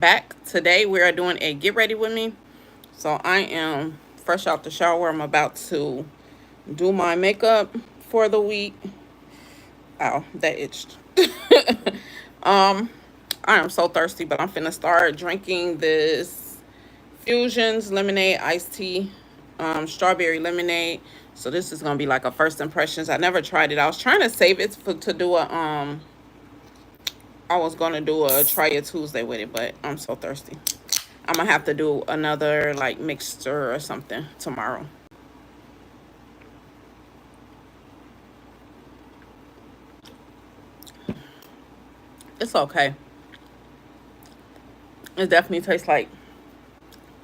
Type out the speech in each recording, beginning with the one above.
Back today we are doing a get ready with me. So I am fresh out the shower. I'm about to do my makeup for the week. Ow, that itched. um I am so thirsty, but I'm finna start drinking this Fusions lemonade iced tea, strawberry lemonade. So this is gonna be like a first impressions. I never tried it. I was trying to save it to do a I was gonna do a try it Tuesday with it, but I'm so thirsty. I'm gonna have to do another like mixture or something tomorrow. It's okay. It definitely tastes like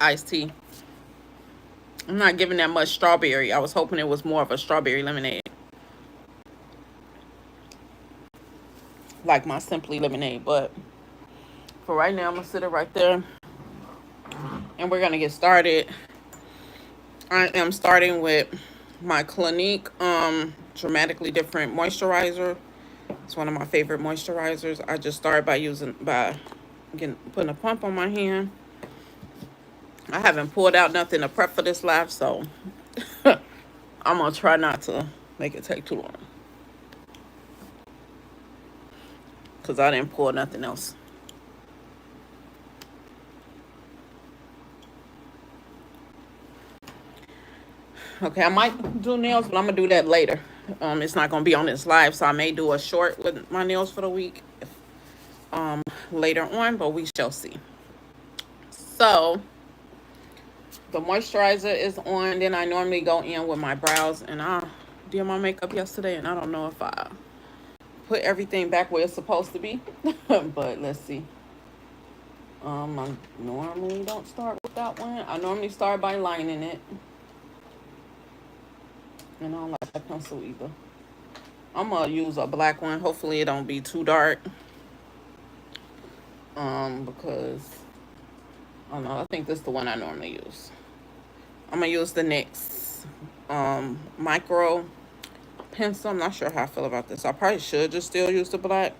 iced tea. I'm not giving that much strawberry. I was hoping it was more of a strawberry lemonade, like my Simply lemonade. But for right now, I'm gonna sit it right there, and we're gonna get started. I am starting with my Clinique dramatically different moisturizer. It's one of my favorite moisturizers. I just started by putting a pump on my hand. I haven't pulled out nothing to prep for this live, so I'm gonna try not to make it take too long because I didn't pull nothing else. Okay, I might do nails, but I'm gonna do that later. It's not gonna be on this live, so I may do a short with my nails for the week later on, but we shall see. So the moisturizer is on. Then I normally go in with my brows, and I did my makeup yesterday, and I don't know if I put everything back where it's supposed to be, but let's see. I normally don't start with that one. I normally start by lining it, and I don't like that pencil either. I'm gonna use a black one. Hopefully it don't be too dark. Because I don't know. I think this is the one I normally use. I'm gonna use the NYX micro pencil. I'm not sure how I feel about this. I probably should just still use the black,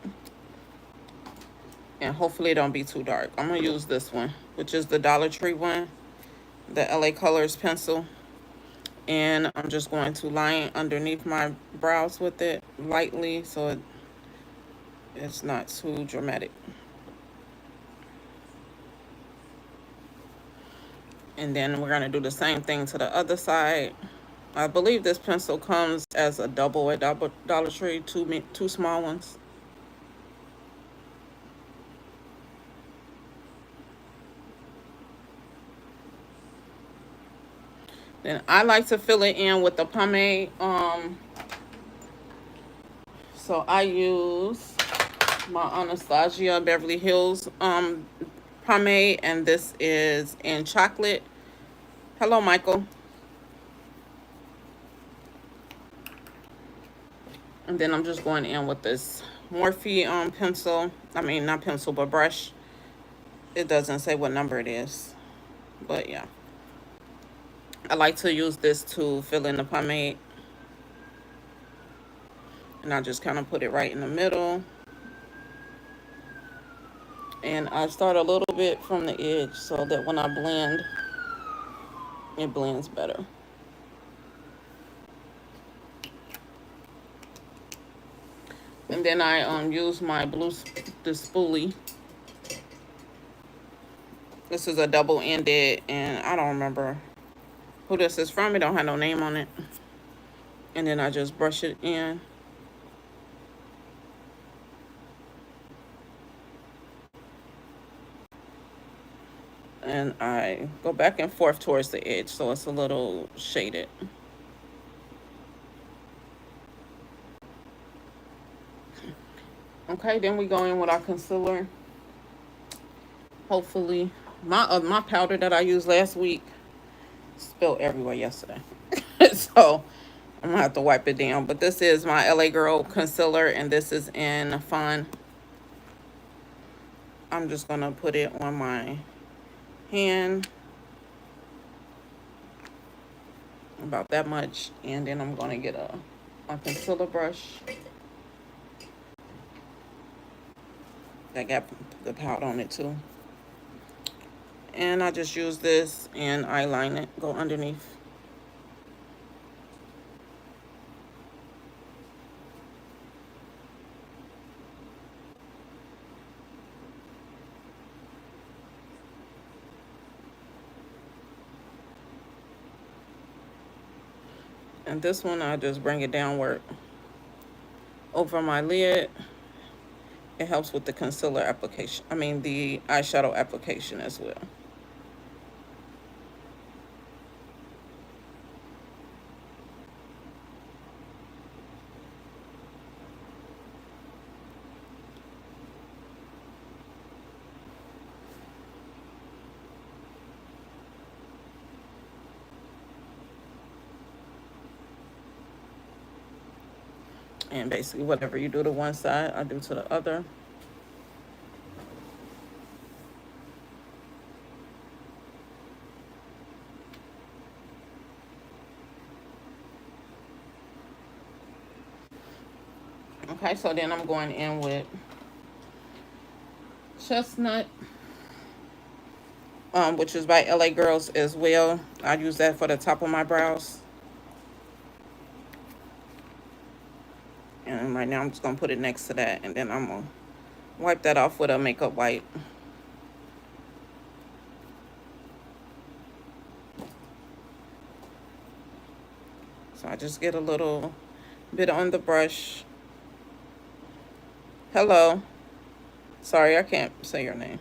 and hopefully it don't be too dark. I'm gonna use this one, which is the Dollar Tree one, the LA Colors pencil, and I'm just going to line underneath my brows with it lightly so it's not too dramatic. And then we're gonna do the same thing to the other side. I believe this pencil comes as a double at Dollar Tree, two small ones. Then I like to fill it in with the pomade. So I use my Anastasia Beverly Hills pomade, and this is in chocolate. Hello, Michael. And then I'm just going in with this Morphe pencil. I mean, not pencil, but brush. It doesn't say what number it is, but yeah. I like to use this to fill in the pomade. And I just kind of put it right in the middle. And I start a little bit from the edge so that when I blend, it blends better. And then I use my this spoolie. This is a double-ended, and I don't remember who this is from. It don't have no name on it. And then I just brush it in. And I go back and forth towards the edge so it's a little shaded. Okay, then we go in with our concealer. Hopefully, my powder that I used last week spilled everywhere yesterday. So I'm gonna have to wipe it down. But this is my LA Girl concealer, and this is in Fun. I'm just gonna put it on my hand, about that much, and then I'm gonna get a concealer brush that got the powder on it too. And I just use this and eyeline it, go underneath. And this one, I just bring it downward over my lid. It helps with the concealer application. I mean, the eyeshadow application as well. And basically, whatever you do to one side, I do to the other. Okay, so then I'm going in with Chestnut, which is by LA Girls as well. I use that for the top of my brows. And right now I'm just going to put it next to that, and then I'm going to wipe that off with a makeup wipe. So I just get a little bit on the brush. Hello. Sorry, I can't say your name.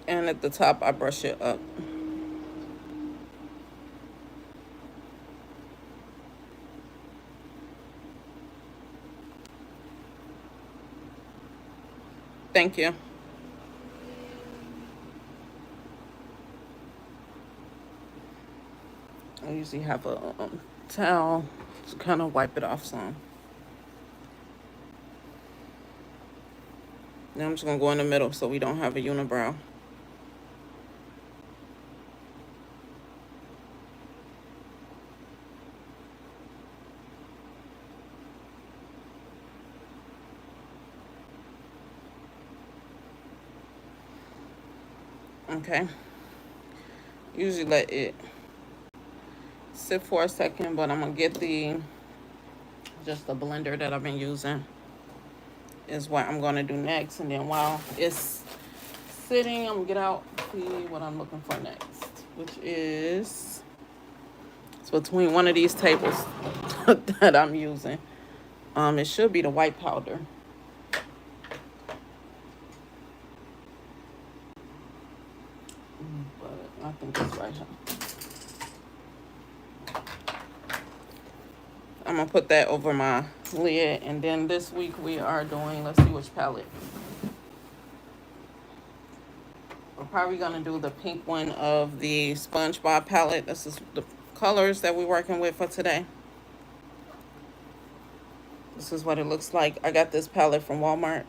And at the top, I brush it up. Thank you. I usually have a towel to kind of wipe it off some. Now I'm just going to go in the middle so we don't have a unibrow. Okay. Usually let it sit for a second, but I'm going to get just the blender that I've been using is what I'm going to do next. And then while it's sitting, I'm going to get out see what I'm looking for next, which is it's between one of these tables that I'm using. It should be the white powder. But I think it's right here. I'm going to put that over my lid. And then this week we are doing, let's see which palette. We're probably going to do the pink one of the SpongeBob palette. This is the colors that we're working with for today. This is what it looks like. I got this palette from Walmart.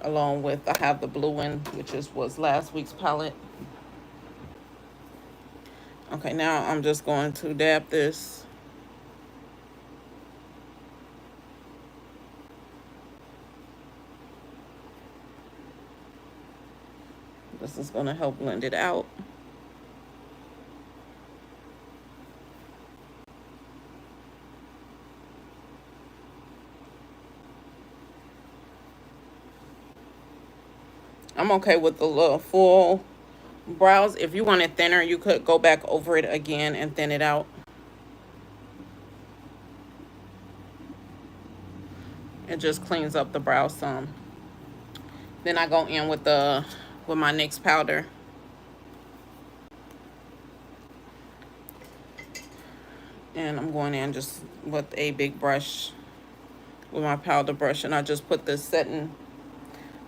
Along with, I have the blue one, which was last week's palette. Okay, now I'm just going to dab this. This is going to help blend it out. I'm okay with the little full brows. If you want it thinner, you could go back over it again and thin it out. It just cleans up the brow some. Then I go in with my NYX powder. And I'm going in just with a big brush, with my powder brush, and I just put this setting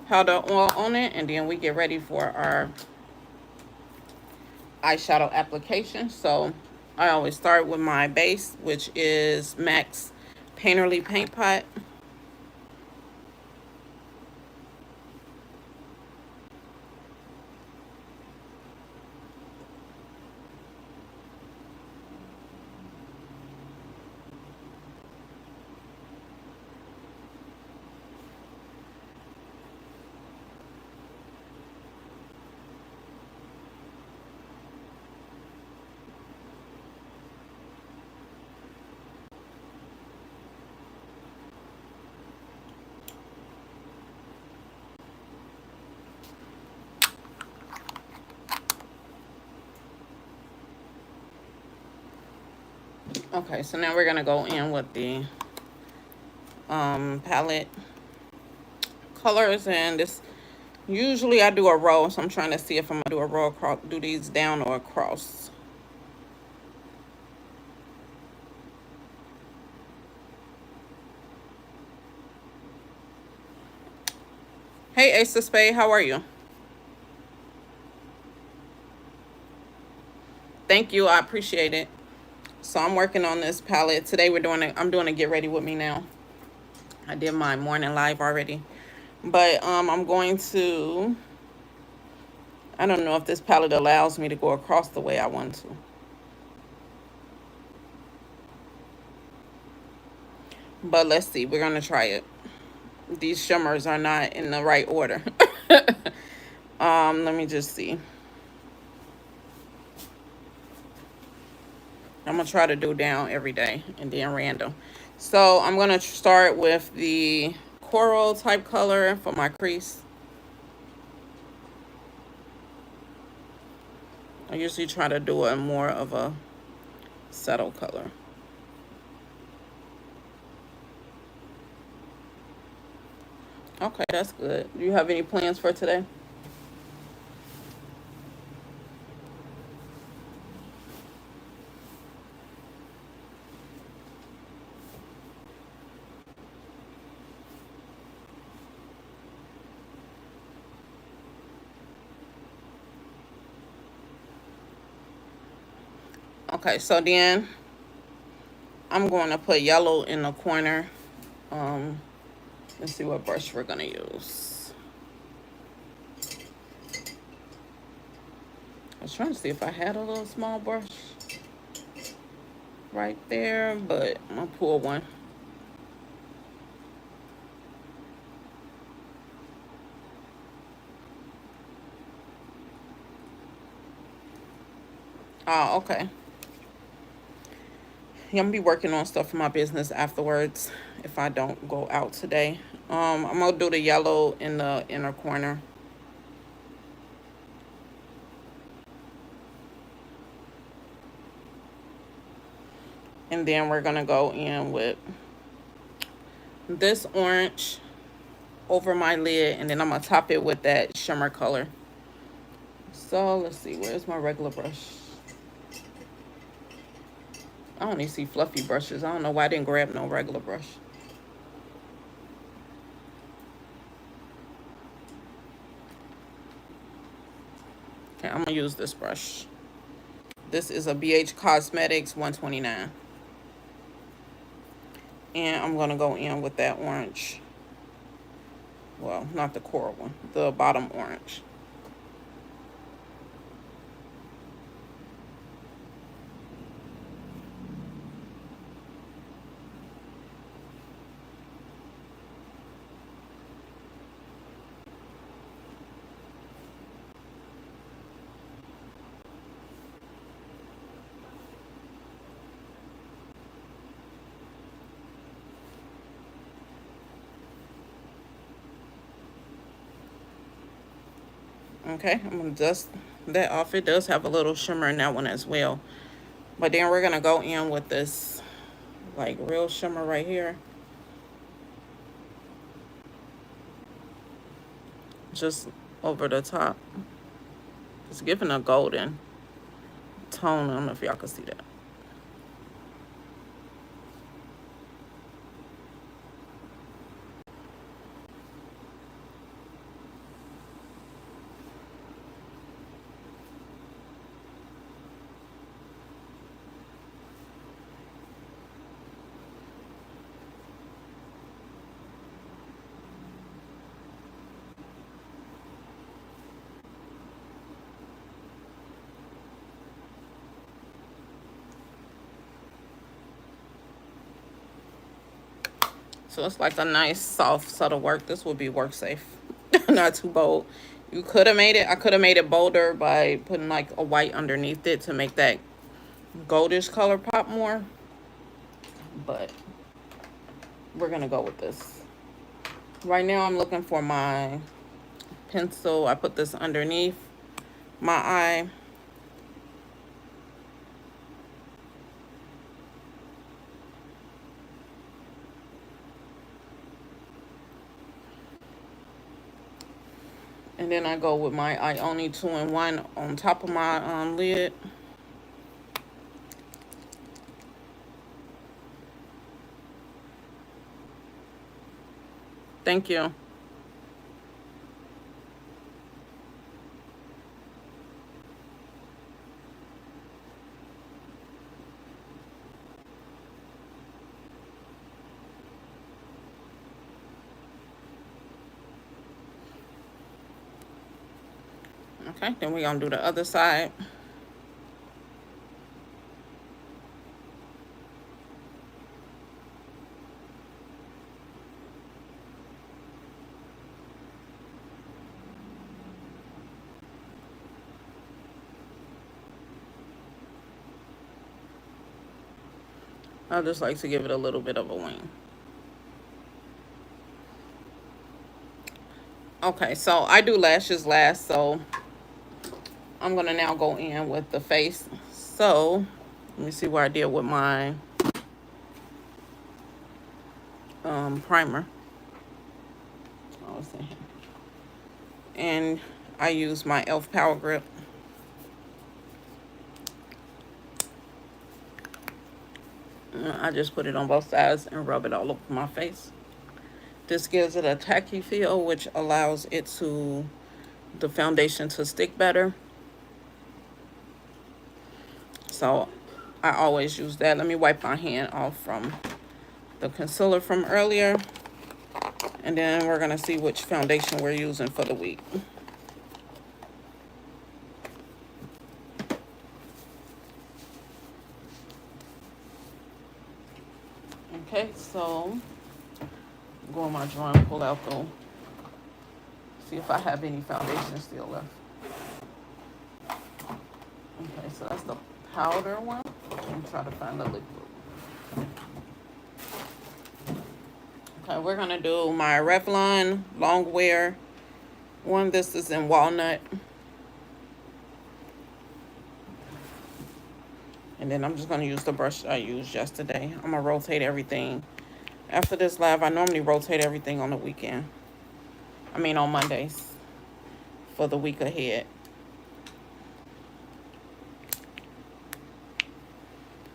powder oil on it, and then we get ready for our eyeshadow application. So I always start with my base, which is MAC's Painterly Paint Pot. Okay, so now we're gonna go in with the palette colors, and this usually I do a row, so I'm trying to see if I'm gonna do a row across, do these down or across. Hey Ace of Spade, how are you? Thank you, I appreciate it. So I'm working on this palette today. I'm doing a get ready with me now. I did my morning live already, but I'm going to, I don't know if this palette allows me to go across the way I want to. But let's see, we're gonna try it. These shimmers are not in the right order. Let me just see. I'm gonna try to do down every day and then random. So I'm gonna start with the coral type color for my crease. I usually try to do a more of a subtle color. Okay, that's good. Do you have any plans for today? Okay, so then I'm going to put yellow in the corner. Let's see what brush we're gonna use. I was trying to see if I had a little small brush right there, but I'm gonna pull one. Oh, okay. Yeah, I'm gonna be working on stuff for my business afterwards if I don't go out today. I'm gonna do the yellow in the inner corner. And then we're gonna go in with this orange over my lid, and then I'm gonna top it with that shimmer color. So let's see, where's my regular brush? I only see fluffy brushes. I don't know why I didn't grab no regular brush. Okay, I'm gonna use this brush. This is a BH Cosmetics 129. And I'm gonna go in with that orange. Well, not the coral one, the bottom orange. Okay, I'm gonna dust that off. It does have a little shimmer in that one as well. But then we're gonna go in with this like real shimmer right here. Just over the top. It's giving a golden tone. I don't know if y'all can see that. So it's like a nice, soft, subtle work. This would be work safe. Not too bold. You could have made it. I could have made it bolder by putting like a white underneath it to make that goldish color pop more. But we're going to go with this. Right now I'm looking for my pencil. I put this underneath my eye. And then I go with my Ioni 2-in-1 on top of my lid. Thank you. Okay, then we're gonna do the other side. I just like to give it a little bit of a wing. Okay, so I do lashes last, so I'm gonna now go in with the face. So let me see where I did with my primer. And I use my e.l.f. Power Grip. I just put it on both sides and rub it all over my face. This gives it a tacky feel, which allows the foundation to stick better. So I always use that. Let me wipe my hand off from the concealer from earlier. And then we're going to see which foundation we're using for the week. Okay, so go on my drawer and pull out see if I have any foundation still left. Okay, so that's the powder one. I'm trying to find the liquid. Okay, we're gonna do my Revlon long wear one. This is in walnut. And then I'm just gonna use the brush I used yesterday. I'm gonna rotate everything. After this live, I normally rotate everything on the weekend. I mean on Mondays for the week ahead.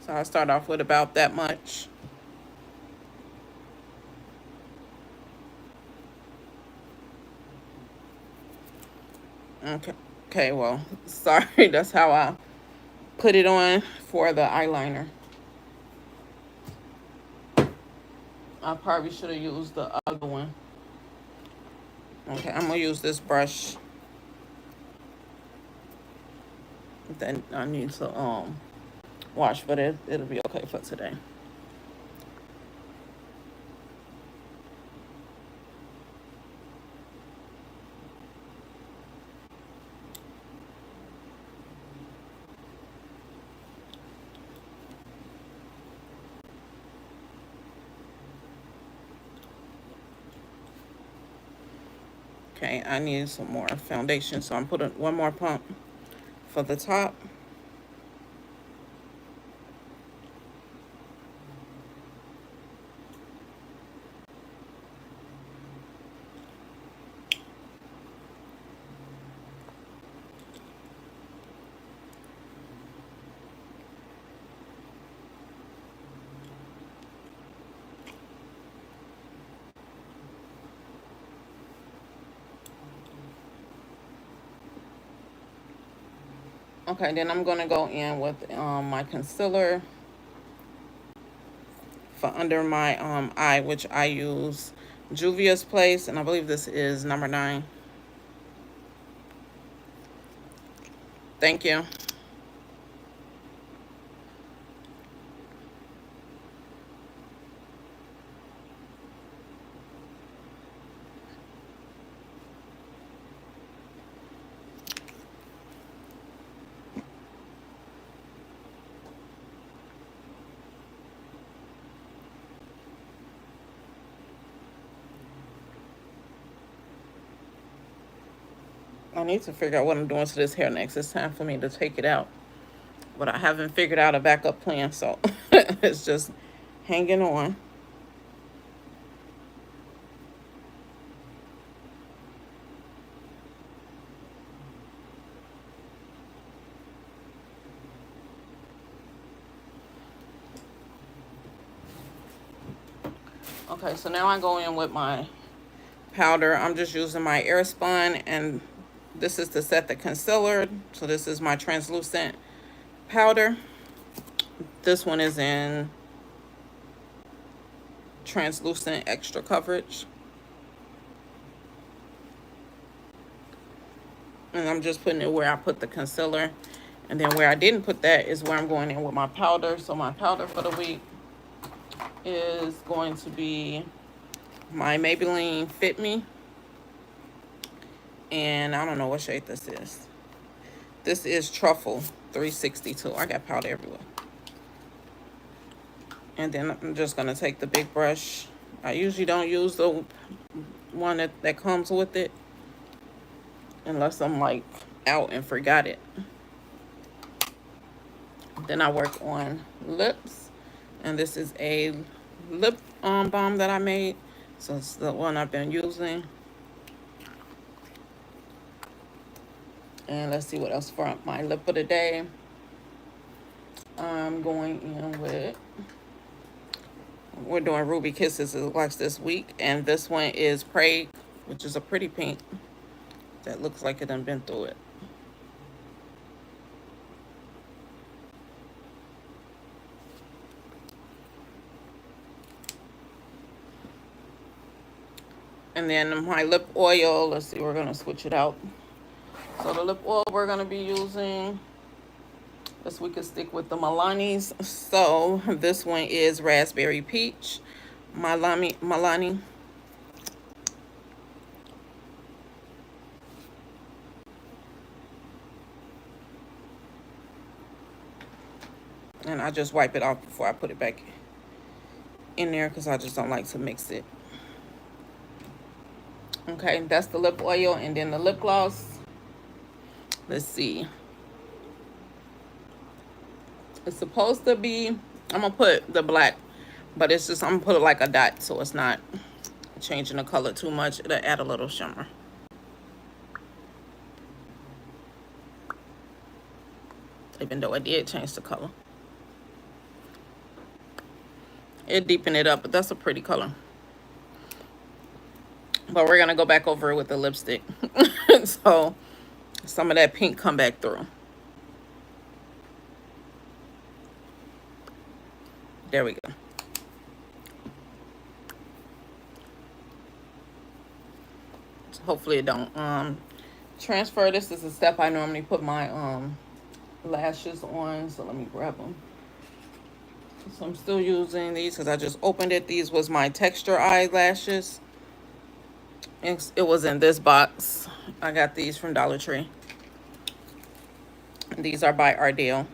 So I start off with about that much. Okay, well, sorry, that's how I put it on for the eyeliner. I probably should have used the other one. Okay, I'm gonna use this brush. Then I need to wash, but it'll be okay for today. Okay, I need some more foundation, so I'm putting one more pump for the top. Okay, then I'm gonna go in with my concealer for under my eye, which I use Juvia's Place, and I believe this is number 9. Thank you. I need to figure out what I'm doing to this hair next. It's time for me to take it out. But I haven't figured out a backup plan, so it's just hanging on. Okay, so now I go in with my powder. I'm just using my Airspun, and this is to set the concealer. So this is my translucent powder. This one is in translucent extra coverage. And I'm just putting it where I put the concealer. And then where I didn't put that is where I'm going in with my powder. So my powder for the week is going to be my Maybelline Fit Me. And I don't know what shade this is. This is Truffle 362. I got powder everywhere. And then I'm just going to take the big brush. I usually don't use the one that comes with it, unless I'm like out and forgot it. Then I work on lips. And this is a lip balm that I made. So it's the one I've been using. And let's see what else for my lip of the day. I'm going in with, we're doing Ruby Kisses Watch this week. And this one is Prague, which is a pretty pink that looks like it done been through it. And then my lip oil, let's see, we're going to switch it out. So the lip oil we're going to be using, this we could stick with the Milani's. So this one is Raspberry Peach, Milani. And I just wipe it off before I put it back in there because I just don't like to mix it. Okay, that's the lip oil. And then the lip gloss, let's see. It's supposed to be, I'm going to put the black, but it's just, I'm going to put it like a dot so it's not changing the color too much. It'll add a little shimmer. Even though I did change the color. It deepened it up, but that's a pretty color. But we're going to go back over it with the lipstick. So some of that pink come back through. There we go. So hopefully it don't transfer. This is a step I normally put my lashes on. So let me grab them. So I'm still using these because I just opened it. These was my texture eyelashes. It was in this box. I got these from Dollar Tree. These are by Ardell.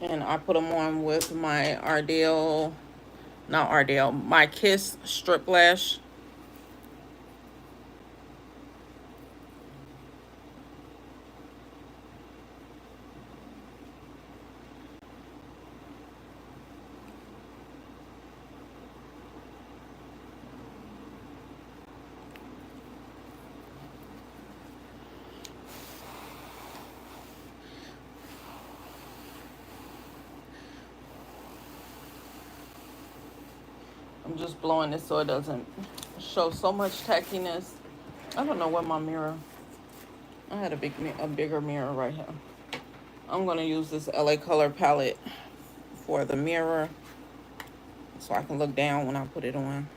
And I put them on with my my Kiss strip lash. I'm just blowing this so it doesn't show so much tackiness. I don't know where my mirror. I had a bigger mirror right here. I'm gonna use this LA Color palette for the mirror so I can look down when I put it on.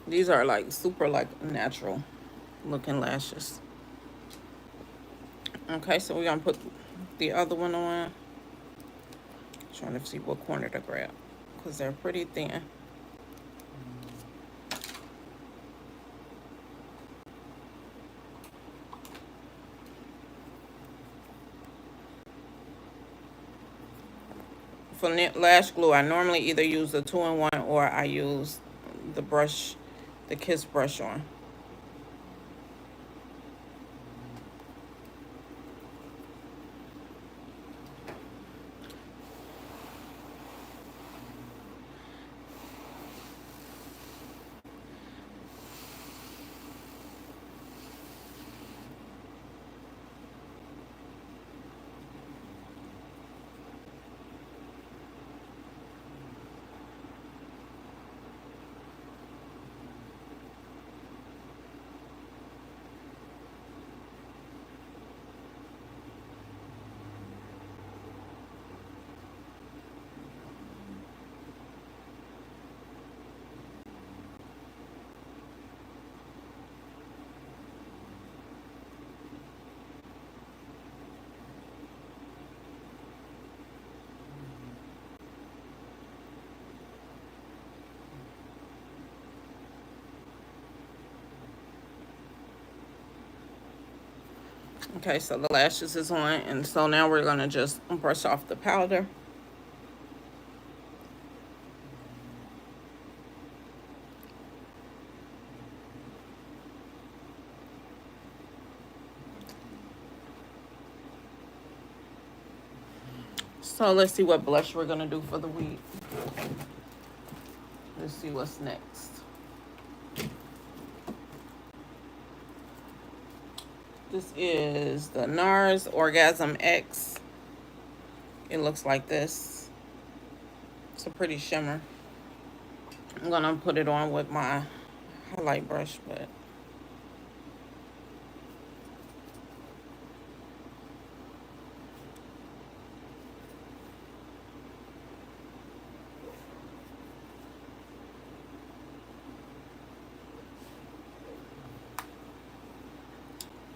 These are like super like natural looking lashes. Okay, so we're gonna put the other one on. Trying to see what corner to grab. because they're pretty thin. For lash glue, I normally either use the 2-in-1 or I use the brush, the Kiss brush on. Okay, so the lashes is on, and so now we're gonna just brush off the powder. So let's see what blush we're gonna do for the week. Let's see what's next. This is the NARS Orgasm X. It looks like this. It's a pretty shimmer. I'm gonna put it on with my highlight brush, but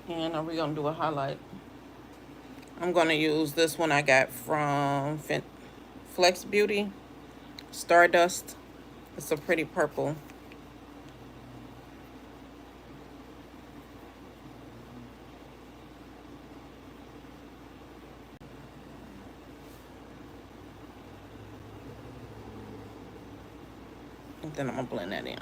and are we gonna do a highlight? I'm gonna use this one I got from Flex Beauty, Stardust. It's a pretty purple. And then I'm gonna blend that in.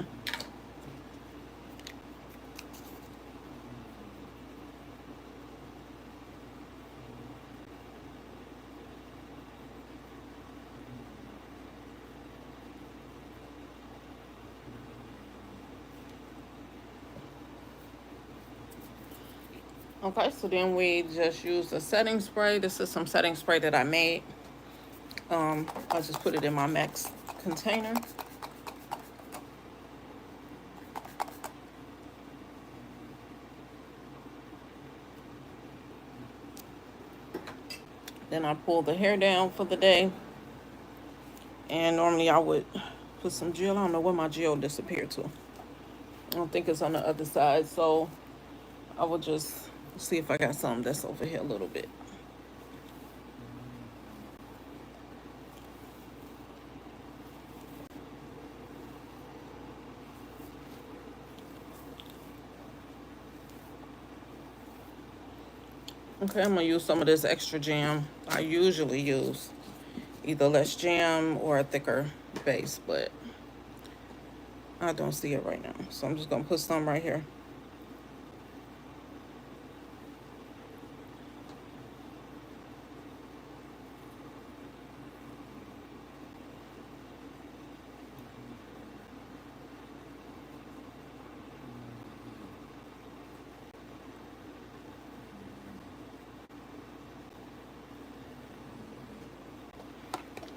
Okay, so then we just use the setting spray. This is some setting spray that I made. I just put it in my Max container. Then I pull the hair down for the day. And normally I would put some gel. I don't know where my gel disappeared to. I don't think it's on the other side. So I will just see if I got something that's over here a little bit. Okay, I'm gonna use some of this extra jam. I usually use either less jam or a thicker base, but I don't see it right now. So I'm just gonna put some right here.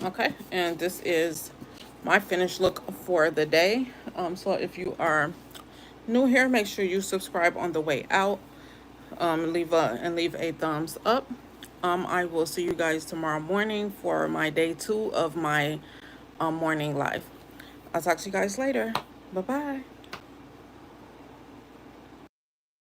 Okay, and this is my finished look for the day. So if you are new here, make sure you subscribe on the way out. Leave a thumbs up. I will see you guys tomorrow morning for my day 2 of my morning live. I'll talk to you guys later. Bye bye.